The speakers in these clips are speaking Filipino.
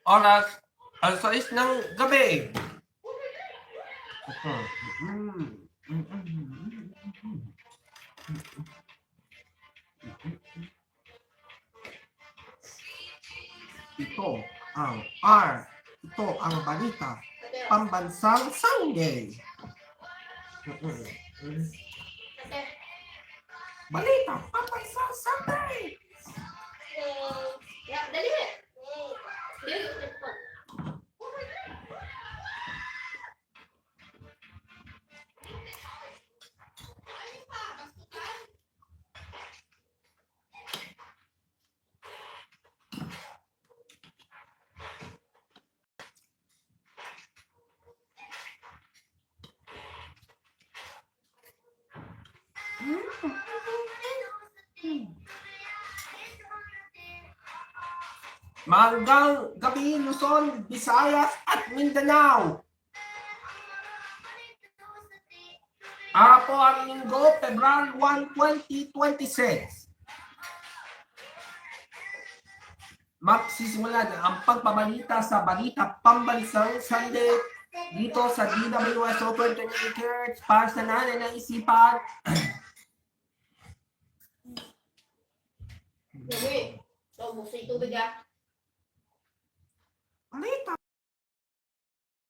Oras, 6:00 ng gabi. Ito ang R. Ito ang balita. Pambansang Sunday. Balita, pambansang Sunday. Dali. Magandang gabi, Luzon, Visayas at Mindanao. Ako ang linggo, February 1, 2026. Magsisimula na ang pagbabalita sa Balita Pambansang Sunday dito sa DWS Open 28 Church para sa nanay ng isipan. Dali. So, buksan yung tubig ah. Balita.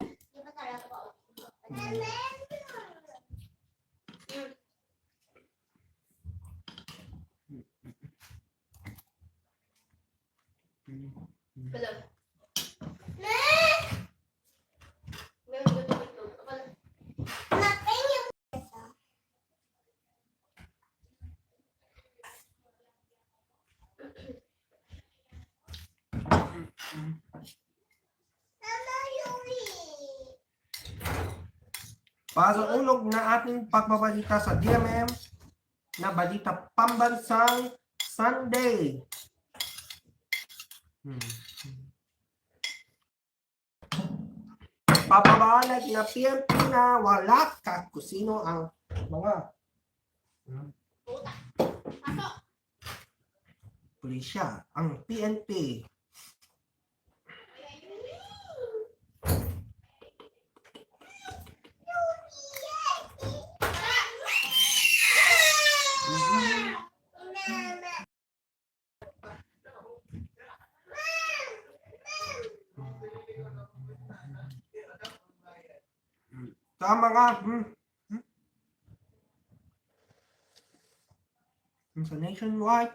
Di ba talaga pa? Belum. Pasulog na ating pagbabalita sa DMM na Balita Pambansang Sunday. Papabalag na PNP na wala ka kung sino ang mga pulisya. Ang PNP. Sa mga sa nationwide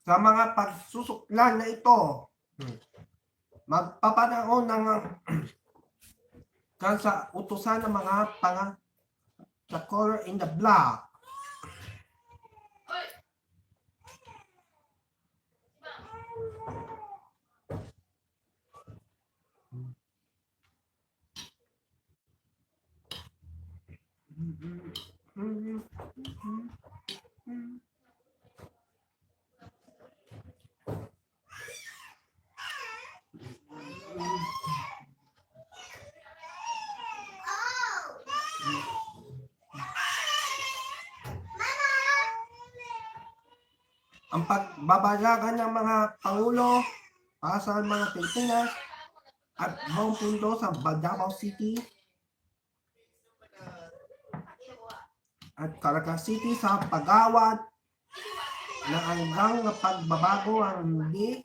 sa mga pagsusuklan na ito, magpapanaon ng sa utusan ng mga the color in the black. Ang pagbabalagan ng mga Pangulo para sa mga Pilipinas at buong mundo sa Davao City at Caraga City sa pagawad na hanggang pagbabago ang hindi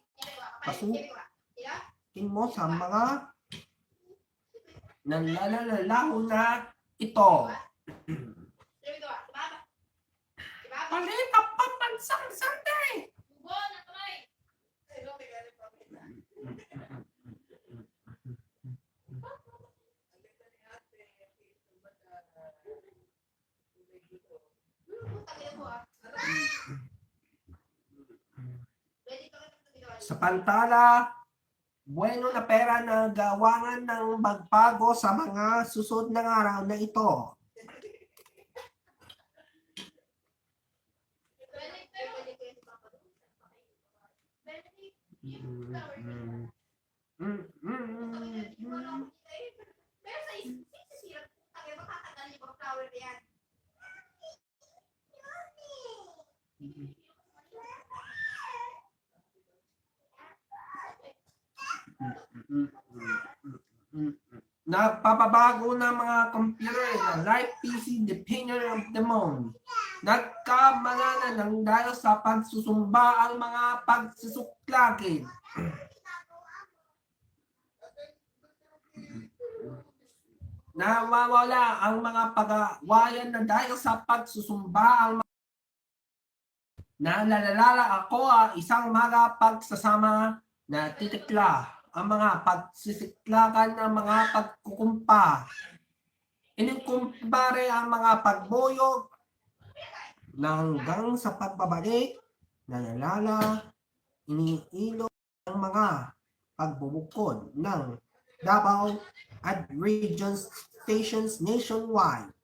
pasukin mo sa mga nanlalalaho na ito. Balita Pambansang Sunday. Sa pantala, bueno na pera na gawangan ng magpago sa mga susunod na araw na ito. Pero sa isip, tayo makatagal yung flower na yan. Napapabago ng mga computer na like PC, depender of the moon. Nagkamalanan ng dahil sa pagsusumba ang mga pagsusuklagin. Nawawala ang mga pagawayan na dahil sa pagsusumba ang mga nalalala ako isang mga pagsasama na titikla ang mga pagsisiklakan ng mga pagkukumpa. Inikumpare ang mga pagbuyog hanggang sa pagbabalik, nalalala, iniilo ang mga pagbubukod ng Davao at region stations nationwide.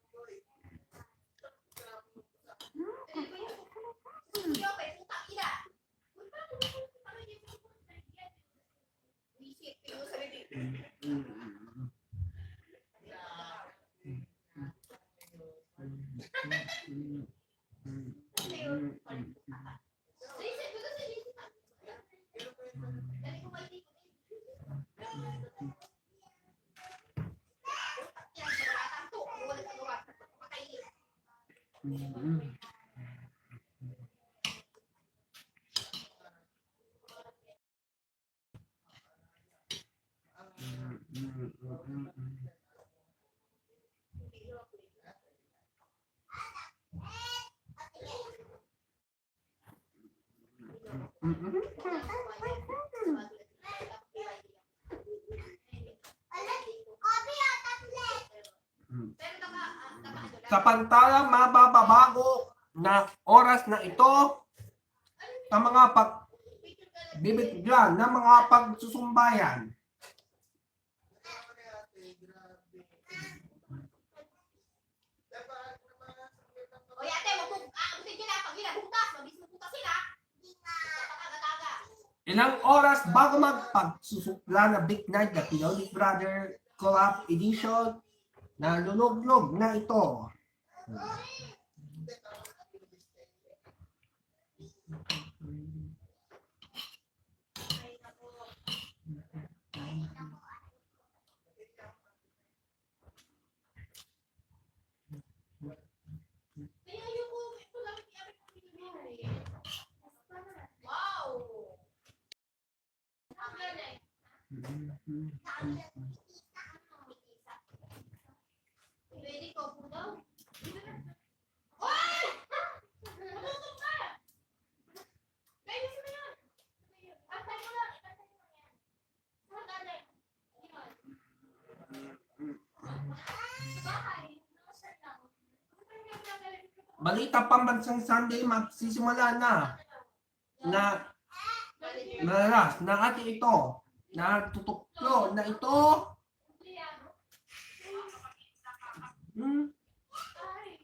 Samantalang mababago na oras na ito, ang mga pagbibigyan ng mga pagsusumbayan. O yate, butin nyo na, pag ginabutas, mabis-butas sila. Ilang oras bago magpagsusukla na Big Night na Pinoy Brother Co-op Edition na lulog-log na ito. Wow! Ang galing. Pwede ko po daw. Oy! Matutong ka! Gayos mo yun! Antay mo lang! Antay mo yan! Saan galing? Sa bahay. Nakasar lang. Balita pambansang Sunday magsisimula na naras na ati ito na tutuklo na ito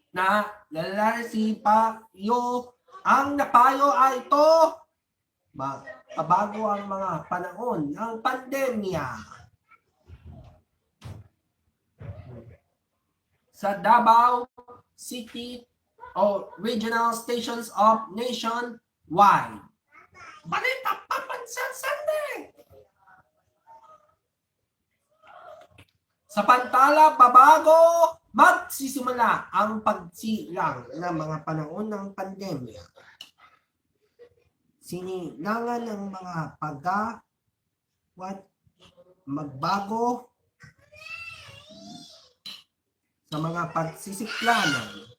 na lalari si Payo ang napayo ay ito pabago ang mga panahon ng pandemya sa Davao City o regional stations of nationwide. Balita pambansang Sunday. Samantala, babago magsisimula ang pagsilang ng mga panahon ng pandemya. Sinilangan ng mga magbago sa mga pagsisiklanan.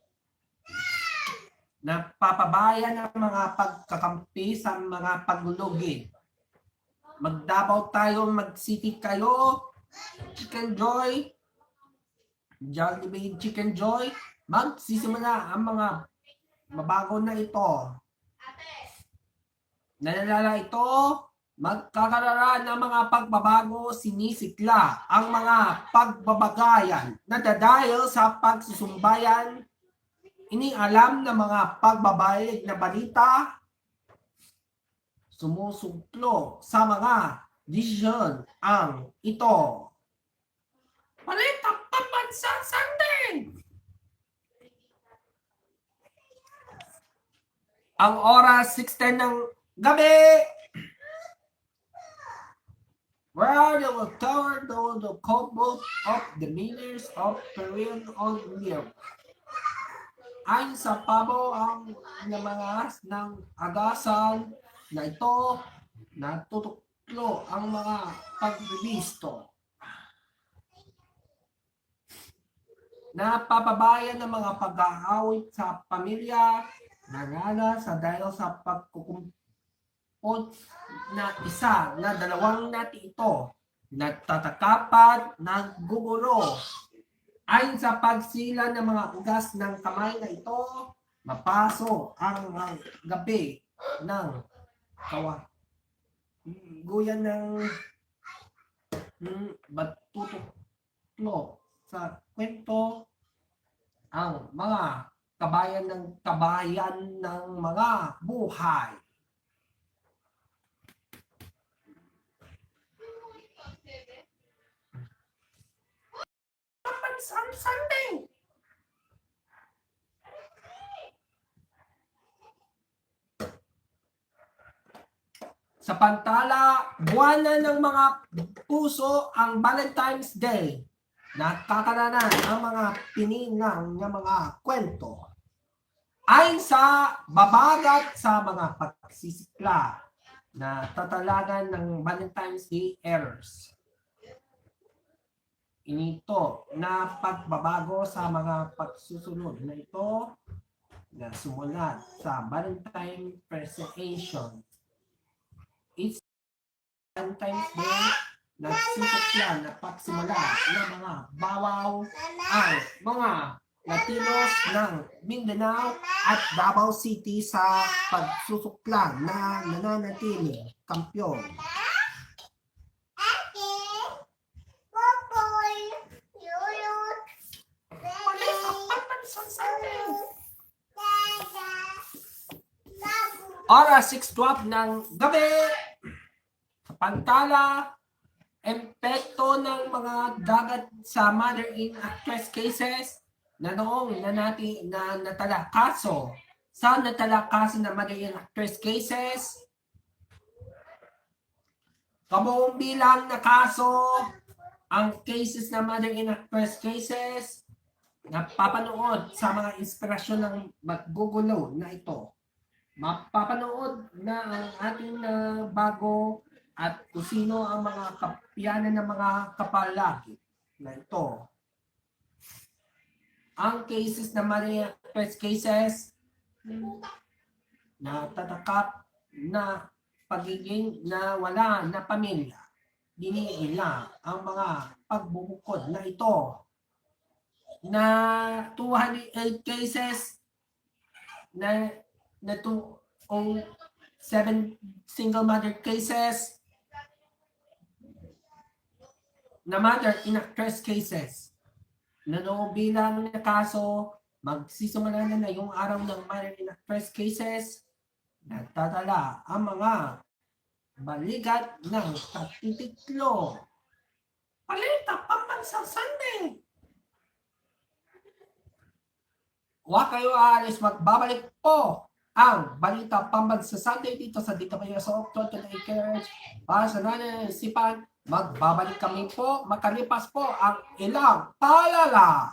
Nagpapabayan ng mga pagkakampi sa mga paglulugid. Magdabaw tayo, mag-city kayo, Chicken Joy, Jollibee Chicken Joy, magsisimula ang mga mabago na ito. Nalalala ito, magkakaroon ng mga pagbabago, sinisikla ang mga pagbabagayan na dahil sa pagsusumbayan, inialam ng mga pagbabayag na balita sumusuglo sa mga desisyon ang ito. Balita Pambansang Sunday! Ang oras 6:10 ng gabi. Where they will cover the cobalt of the millers of Peruvian on milk. Ayon sa pabo ang mga ng agasan na ito natutuklo ang mga pagbibisto. Napapabayan ng mga pag-aawit sa pamilya nangana sa dahil sa pagkukumpot na isa na dalawang nati ito nagtatakapat nagguguro. Ayon sa pagsila ng mga ugas ng kamay na ito, mapaso ang gabi ng guyan ng batutuklo sa kwento ang mga kabayan ng mga buhay. Pambansang Sunday! Sa pantala, buwanan ng mga puso ang Valentine's Day. Nakakaranan ang mga pininang ng mga kwento. Ayon sa babagat sa mga pagsisikla na tatalagan ng Valentine's Day errors. Inito na pagbabago sa mga pagsusunod na ito na sumulat sa Valentine Presentation. It's Valentine's Day nagsisikla na pagsimula ng mga bawaw ang mga Latinos ng Mindanao at Davao City sa pagsusuklang na nananatili kampiyon. Oras 6:12 ng gabi. Sa pantala, epekto ng mga dagat sa mother-in actress cases na noong natalakaso sa natalakaso ng mother-in actress cases. Kabuong bilang na kaso ang cases na mother-in actress cases na papanood sa mga inspirasyon ng maggugulo na ito. Mapapanood na ang ating bago at kung sino ang mga kapiyanan ng mga kapalagi na ito. Ang cases na Maria Press cases na tatakap na pagiging na wala na pamilya. Diniila ang mga pagbubukod na ito na 208 cases na 7 single mother cases na mother-in actress cases na noong bilang na kaso magsisimula na yung araw ng mother-in actress cases nagtatala ang mga balikat ng tatititlo. Balita Pambansang Sunday! Huwag kayo aalis, magbabalik po ang Balita Pambansang Sunday dito sa Dito Mayo sa Octo to the Acres. Para sa nananasipan, magbabalik kami po, makalipas po ang ilang paalala.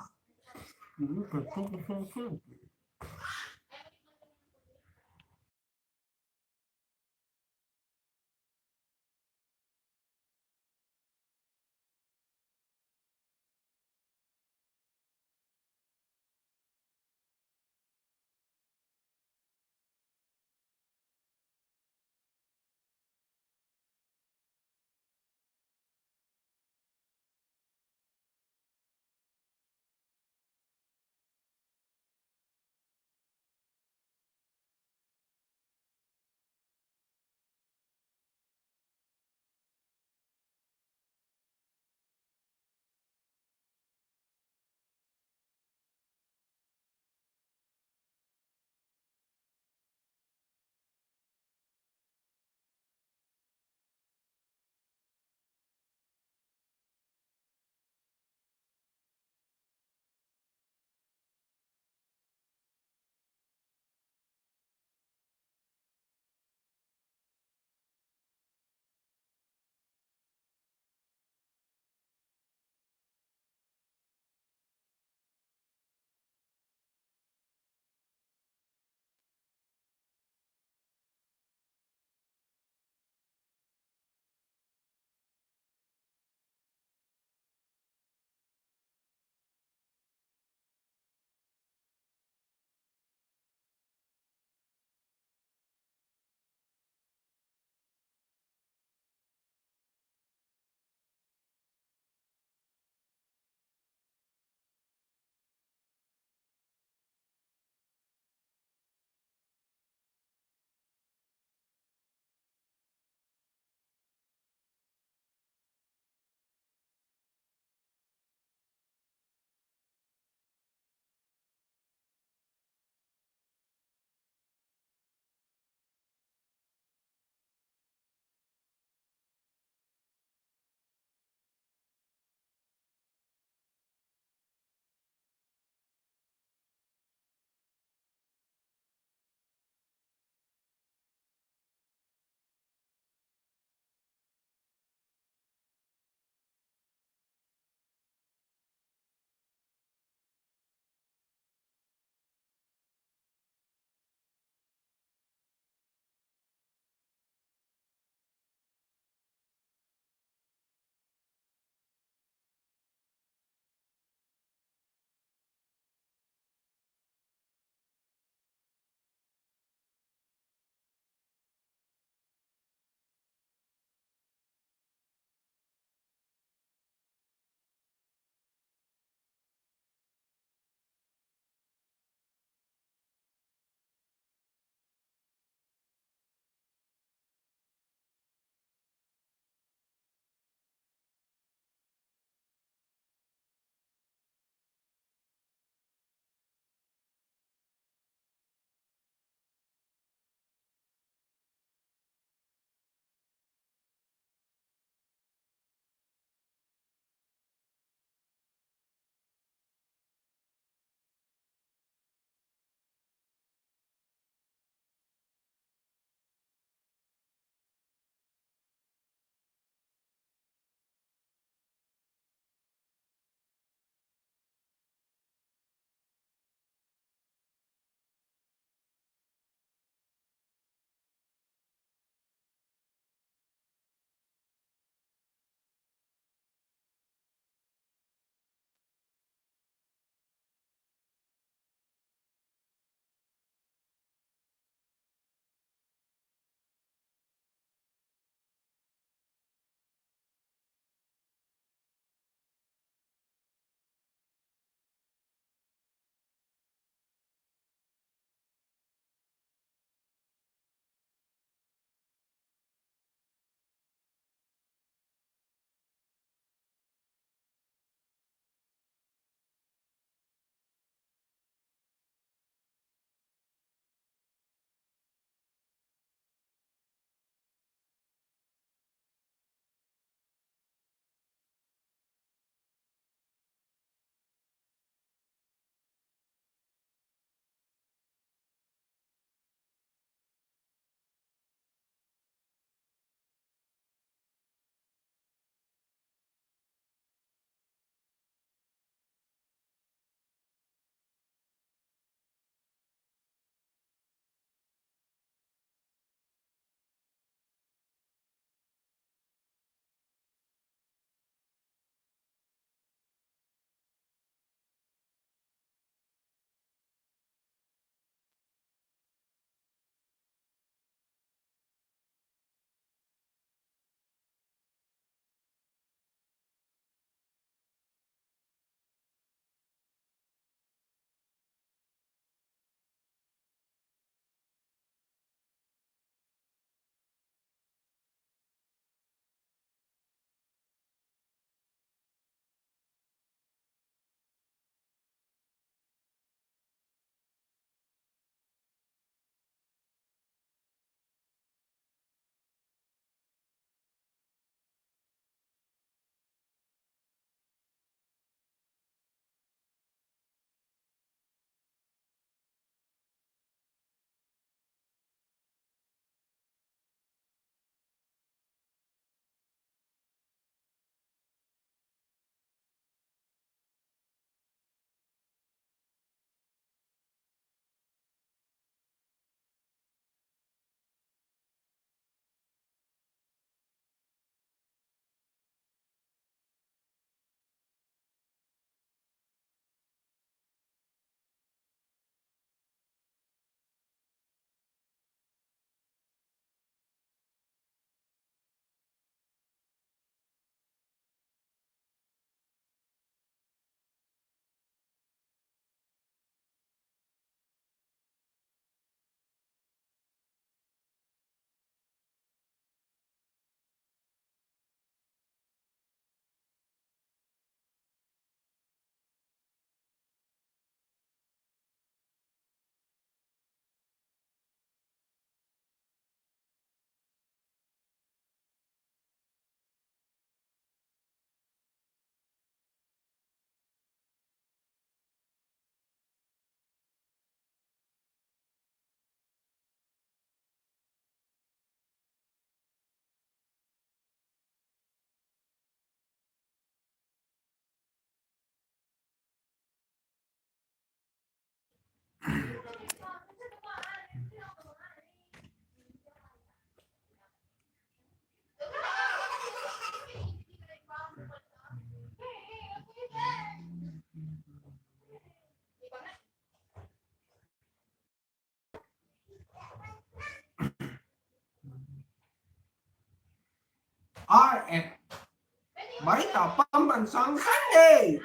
Balita Pambansang Sunday!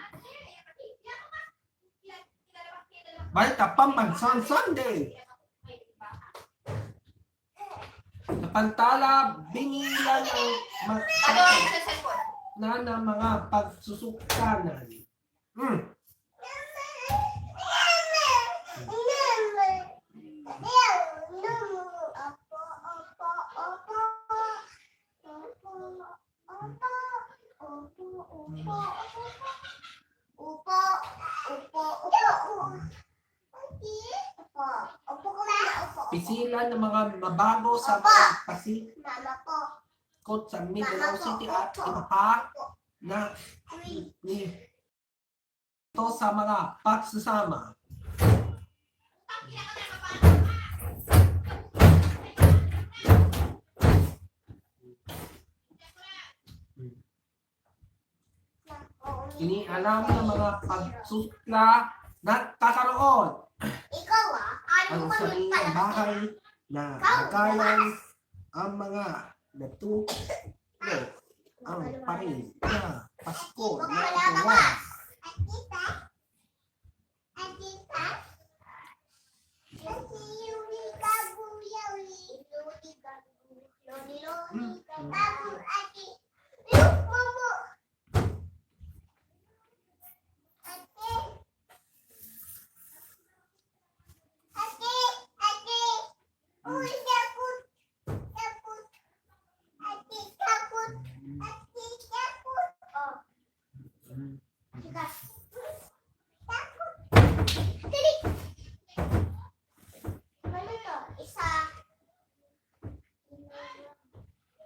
Balita Pambansang Sunday! Napantala, bingilan ng mga pagsusukanan. Pisilan ng mga mabago sa mga pasikot sa Mindanao City at iba pa na ito sa mga pagsasama. Inialam ng mga pagsukla na kakaroon ang sariling bahay na nagalang ang mga natuto ang parin na Pasko na ituwa.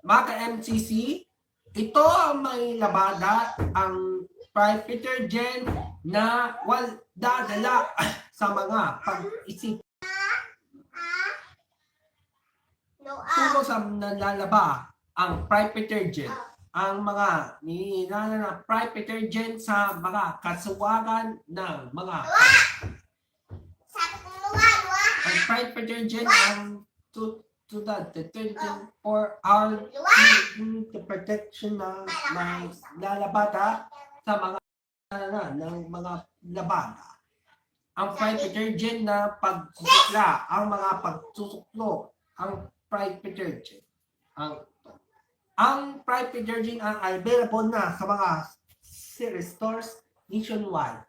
Mga MCC, ito ang may labada ang Peter Jen na dadala sa mga pag-isip. Tulo sa nalalaba ang Peter Jen. Ang mga ninilala na Peter Jen sa mga kasuwagan ng mga ang Peter Jen ang to the 24-hour protection ng lalabada sa mga ng mga labada. Ang pride detergent na pagsusukla, ang mga pagsusuklo, ang pride detergent. Ang pride detergent ang available na sa mga stores nationwide.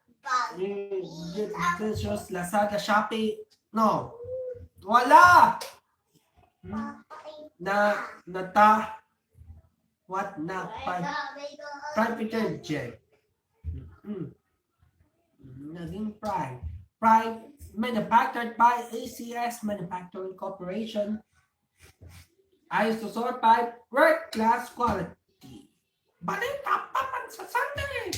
Lazada, Shopee, no. Wala! Pride detergent. Naging Pride manufactured by ACS Manufacturing Corporation. ISO certified world class quality. Balita pa sa Sunday.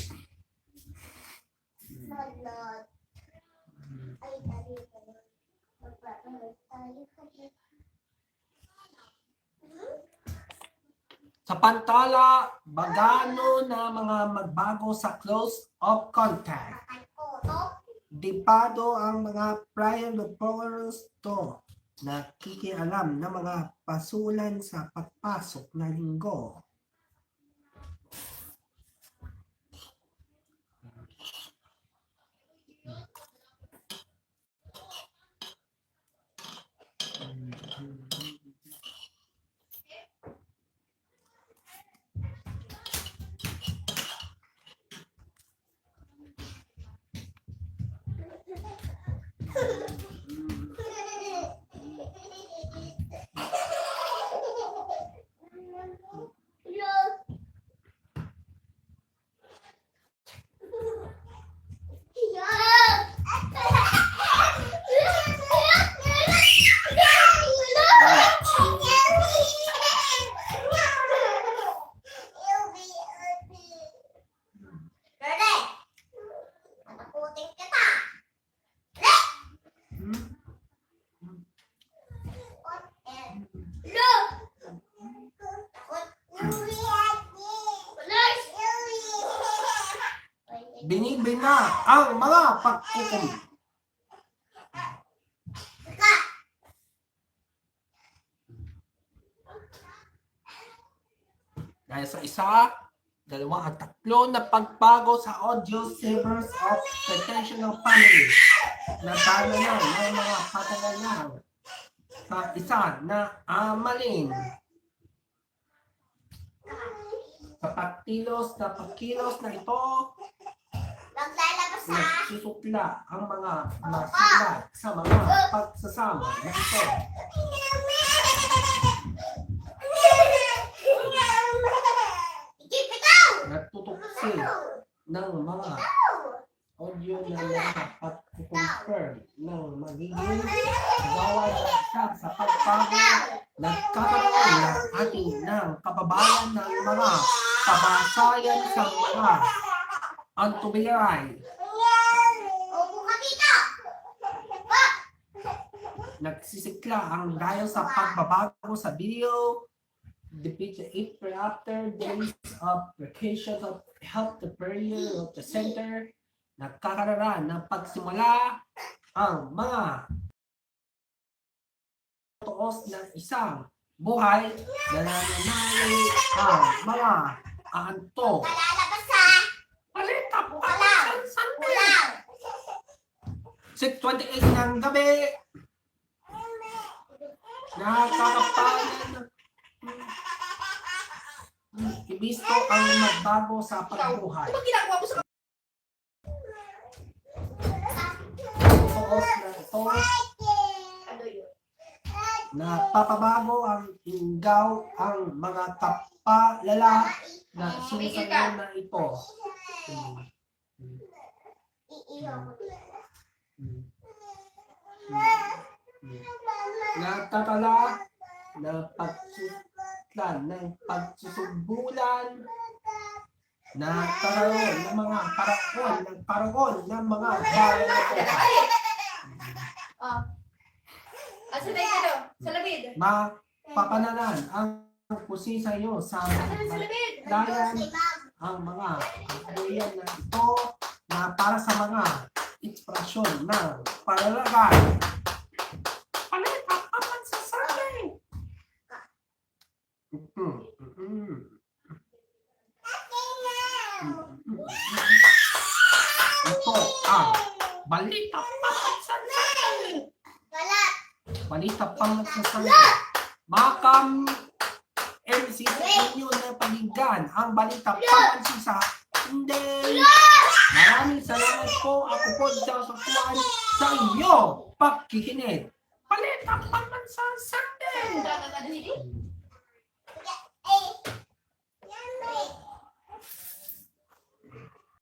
Sa pantala, bagano na mga magbago sa close of contact. Dipado ang mga prior reporters to nakikialam ng mga pasulan sa pagpasok na linggo. Binibina ang mga pagkukum. Dahil sa isa, Dalawa at tatlo na pagbago sa audio savers of potential family. Natalo na ng mga patalanan sa isa na amalin. Sa pagkilos na ito, Maglalabas sa nagsusukla ang mga masulat sa mga pagsasama na ito. Ikaw! Natutuksi ng mga audio na mga pag-confirm ng magiging gawa na siya sa pagbago nagkakaroon ng ating ng kababayan ng mga kabasayan sa mga antubiray. Opo ka dito! Nagsisikla ang dahil sa pagbabago sa video. Depicts 8 after days of vacation of help the period of the center. Nagkakaroon ng pagsimula ang mga tuos ng isang buhay na nananali ang mga aanto. Maglalabas sa Palita po Ulang! Ulang! 6:28 ng gabi. Nakakapalan ibisto ang magbago sa pagbuhay. Ano ginagawa mo sa Tuos na ito ano yun? na papabago ang inggaw ang mga kapalala na sinasayaw na ito. Iiyaw ko. Natatala na pagsusuklan ng pagsusubulan na karoon ng mga paragon ng mga bayan na buhay. Ah. Asa na ito? Sa labid. Mapapananan ang pusi sa iyo sa Asa na sa labid? dayan ang mga kabuyan na ito na para sa mga inspirasyon ng palalagay. Palitapaman sa sabi. Ito ang balita pangsasabi. Wala. Balita pangsasabi. Makam MC inyo na paligyan ang balita pangsasabi. Hindi. Maraming salamat po. Ako po sa kasuan sa inyo pagkikinig. Balita pangsasabi. Wala ka na dito. Yummy.